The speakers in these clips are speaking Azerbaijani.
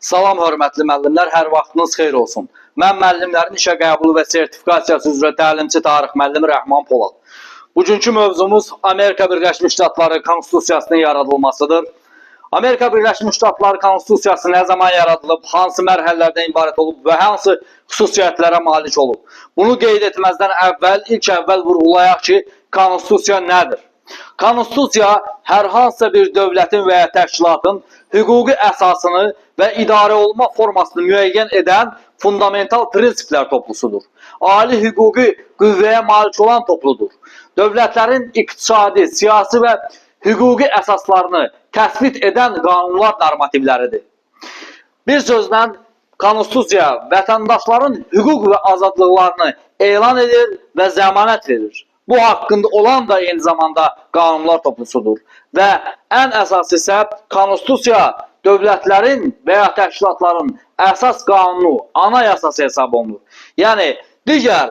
Salam hörmətli müəllimlər, hər vaxtınız xeyir olsun. Mən müəllimlərin işə qəbulu və sertifikasiyası üzrə təlimçi tarix müəllimi Rəhman Polad. Bugünkü mövzumuz Amerika Birləşmiş Ştatları Konstitusiyasının yaradılmasıdır. Amerika Birləşmiş Ştatları Konstitusiyası nə zaman yaradılıb, hansı mərhələlərdən ibarət olub və hansı xüsusiyyətlərə malik olub? Bunu qeyd etməzdən əvvəl, ilk əvvəl vurğulayaq ki, Konstitusiya nədir? Konstitusiya hər hansısa bir dövlətin və ya təşkilatın hüquqi əsasını və idarə olma formasını müəyyən edən fundamental prinsiplər toplusudur. Ali hüquqi qüvvəyə malik olan topludur. Dövlətlərin iqtisadi, siyasi və hüquqi əsaslarını təsbit edən qanunlar normativləridir. Bir sözlə, Konstitusiya vətəndaşların hüquq və azadlıqlarını elan edir və zəmanət verir. Bu haqqında olan da eyni zamanda qanunlar toplusudur. Və ən əsası isə Konstitusiya dövlətlərin və ya təşkilatların əsas qanunu, anayasası hesab olunur. Yəni, digər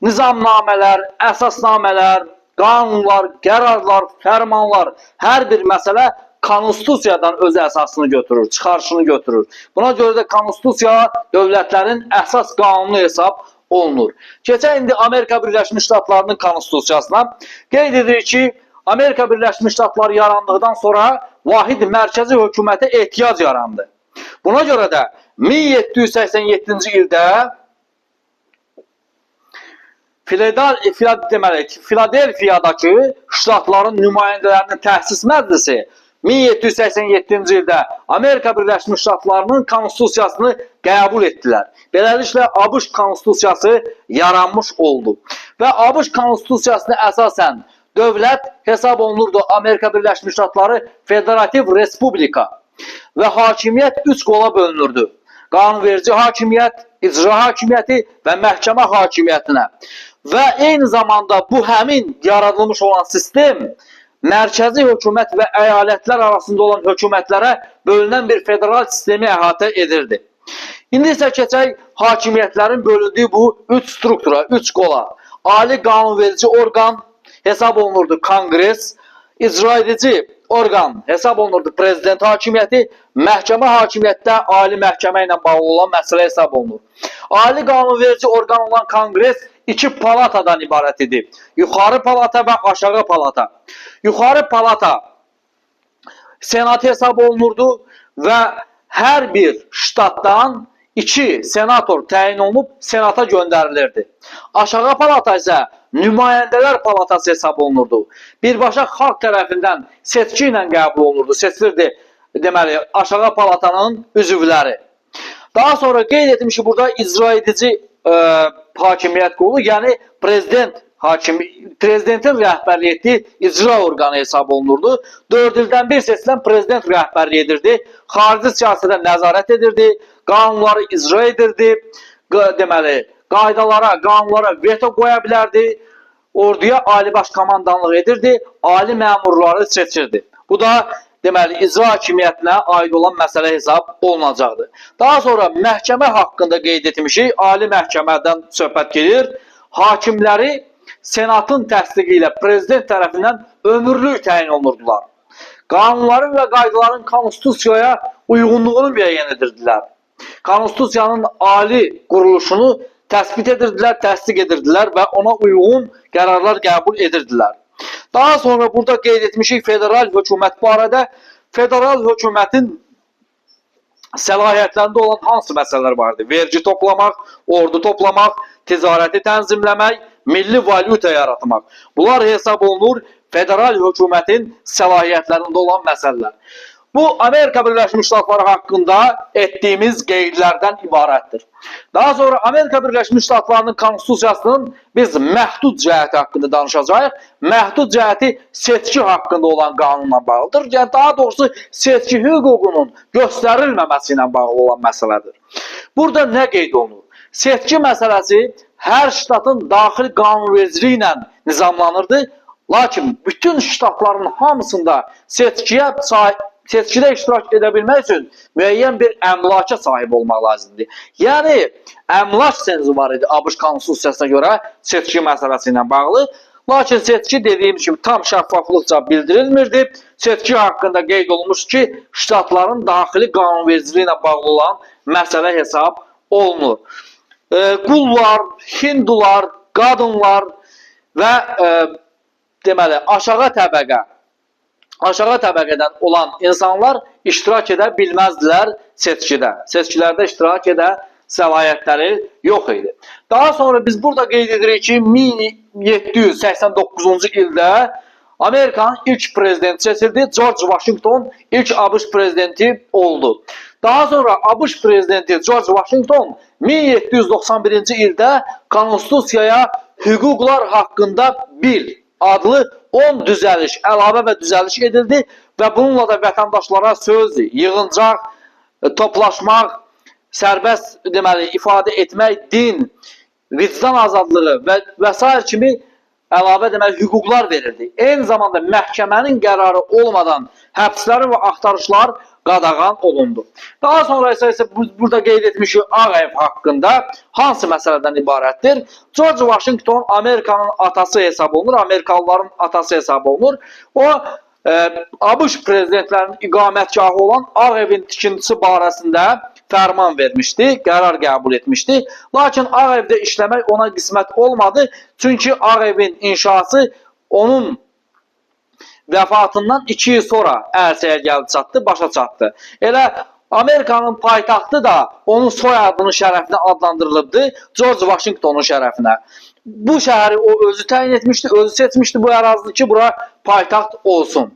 nizamnamələr, əsasnamələr, qanunlar, qərarlar, fərmanlar, hər bir məsələ Konstitusiyadan öz əsasını götürür, çıxarışını götürür. Buna görə də Konstitusiya dövlətlərin əsas qanunu hesab olunur. Keçək indi Amerika Birləşmiş Ştatlarının Konstitusiyasına. Qeyd edirik ki, Amerika Birləşmiş Ştatları yarandıqdan sonra vahid mərkəzi hökumətə ehtiyac yarandı. Buna görə də 1787-ci ildə Filadelfiyadakı ştatların nümayəndələrinin təhsis məclisi 1787-ci ildə Amerika Birləşmiş Ştatlarının Konstitusiyasını qəbul etdilər. Beləliklə, ABŞ Konstitusiyası yaranmış oldu. Və ABŞ Konstitusiyasına əsasən dövlət hesab olunurdu Amerika Birləşmiş Ştatları Federativ Respublika və hakimiyyət 3 qola bölünürdü. Qanunverici hakimiyyət, icra hakimiyyəti və məhkəmə hakimiyyətinə. Və eyni zamanda bu həmin yaradılmış olan sistem mərkəzi hökumət və əyalətlər arasında olan hökumətlərə bölünən bir federal sistemi əhatə edirdi. İndi isə keçək hakimiyyətlərin bölündüyü bu 3 struktura, 3 qola. Ali qanunverici orqan hesab olunurdu Kongres, icra edici orqan hesab olunurdu prezident hakimiyyəti, məhkəmə hakimiyyətdə ali məhkəmə ilə bağlı olan məsələ hesab olunur. Ali qanunverici orqan olan Kongres 2 palatadan ibarət idi. Yuxarı palata və aşağı palata. Yuxarı palata senat hesab olunurdu və hər bir ştatdan 2 senator təyin olunub senata göndərilirdi. Aşağı palata isə nümayəndələr palatası hesab olunurdu. Birbaşa xalq tərəfindən seçki ilə qəbul olunurdu. Seçilirdi, deməli, aşağı palatanın üzvləri. Daha sonra qeyd etmiş ki, burada icra edici hakimiyyət qolu, yəni prezidentin rəhbərlik etdiyi icra orqanı hesab olunurdu. 4 ildən bir seçilən prezident rəhbərlik edirdi, xarici siyasətə nəzarət edirdi, qanunları icra edirdi, deməli, qaydalara, qanunlara veto qoya bilərdi, orduya ali baş komandanlıq edirdi, ali məmurları seçirdi. Bu da deməli, icra hakimiyyətinə aid olan məsələ hesab olunacaqdır. Daha sonra məhkəmə haqqında qeyd etmişik, ali məhkəmədən söhbət gedir. Hakimləri senatın təsdiqi ilə prezident tərəfindən ömürlük təyin olunurdular. Qanunların və qaydaların konstitusiyaya uyğunluğunu müəyyən edirdilər. Konstitusiyanın ali quruluşunu təsbit edirdilər, təsdiq edirdilər və ona uyğun qərarlar qəbul edirdilər. Daha sonra burada qeyd etmişik federal hökumət barədə. Federal hökumətin səlahiyyətlərində olan hansı məsələlər vardır? Vergi toplamaq, ordu toplamaq, ticarəti tənzimləmək, milli valyuta yaratmaq. Bunlar hesab olunur federal hökumətin səlahiyyətlərində olan məsələlər. Bu, Amerika Birləşmiş Ştatları haqqında etdiyimiz qeydlərdən ibarətdir. Daha sonra Amerika Birləşmiş Ştatlarının Konstitusiyasının biz məhdud cəhəti haqqında danışacağıq. Məhdud cəhəti seçki haqqında olan qanunla bağlıdır. Yəni, daha doğrusu seçki hüququnun göstərilməməsi ilə bağlı olan məsələdir. Burada nə qeyd olunur? Seçki məsələsi hər ştatın daxili qanunvericiliyi ilə nizamlanırdı. Lakin bütün ştatların hamısında seçkidə iştirak edə bilmək üçün müəyyən bir əmlaka sahib olmaq lazımdır. Yəni, əmlak sensi var idi ABŞ Konstitusiyasına görə seçki məsələsi ilə bağlı. Lakin seçki dediyim kimi tam şəffaflıqca bildirilmirdi. Seçki haqqında qeyd olunmuş ki, ştatların daxili qanunvericiliyi ilə bağlı olan məsələ hesab olunur. Qullar, hindular, qadınlar və deməli aşağı təbəqədən olan insanlar iştirak edə bilməzdilər seçkidə. Seçkilərdə iştirak edə səlahiyyətləri yox idi. Daha sonra biz burada qeyd edirik ki, 1789-cu ildə Amerikanın ilk prezidenti seçildi. George Washington ilk ABŞ prezidenti oldu. Daha sonra ABŞ prezidenti George Washington 1791-ci ildə Konstitusiyaya hüquqlar haqqında bil adlı 10 düzəliş, əlavə və düzəliş edildi və bununla da vətəndaşlara söz, yığıncaq, toplaşmaq, sərbəst deməli ifadə etmək, din, vicdan azadlığı və s. kimi əlavə deməli hüquqlar verildi. Eyni zamanda məhkəmənin qərarı olmadan həbslər və axtarışlar qadağan olundu. Daha sonra isə burada qeyd etmişik Ağ Ev haqqında hansı məsələdən ibarətdir? George Washington Amerikanın atası hesab olunur, Amerikalıların atası hesab olunur. O ABŞ prezidentlərinin iqamətgahı olan Ağ Evin tikintisi barəsində fərman vermişdi, qərar qəbul etmişdi. Lakin Ağ Evdə işləmək ona qismət olmadı. Çünki Ağ Evin inşası onun vəfatından 2 il sonra ərsəyə gəldi çatdı, başa çatdı. Elə Amerikanın paytaxtı da onun soyadının şərəfinə adlandırılıbdı, George Washington'un şərəfinə. Bu şəhəri o özü təyin etmişdi, özü seçmişdi bu ərazini ki, bura paytaxt olsun.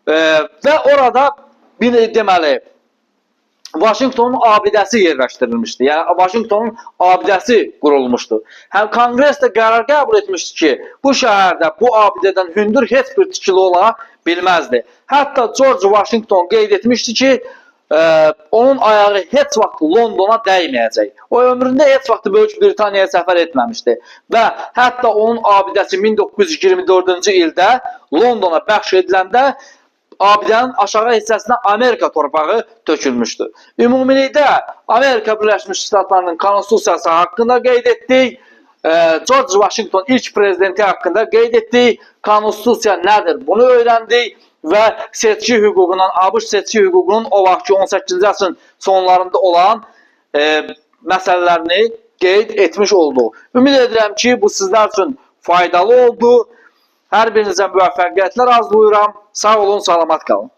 Və orada bir deməli Washington'un abidəsi yerləşdirilmişdi. Yəni Washington'un abidəsi qurulmuşdu. Həm Konqres də qərar qəbul etmişdi ki, bu şəhərdə bu abidədən hündür heç bir tikili ola bilməzdi. Hətta George Washington qeyd etmişdi ki, onun ayağı heç vaxt Londona dəyməyəcək. O ömründə heç vaxt Böyük Britaniyaya səfər etməmişdi. Və hətta onun abidəsi 1924-cü ildə Londona bəxş ediləndə abidənin aşağı hissəsinə Amerika torpağı tökülmüşdü. Ümumilikdə Amerika Birləşmiş Ştatlarının konstitusiyası haqqında qeyd etdik. George Washington ilk prezidenti haqqında qeyd etdik. Konstitusiya nədir? Bunu öyrəndik və seçki hüququndan, ABŞ seçki hüququnun o vaxtki 18-ci əsrin sonlarında olan məsələlərini qeyd etmiş olduq. Ümid edirəm ki, bu sizlər üçün faydalı oldu. Hər birinizə müvəffəqiyyətlər arzulayıram. Sağ olun, salamat qalın.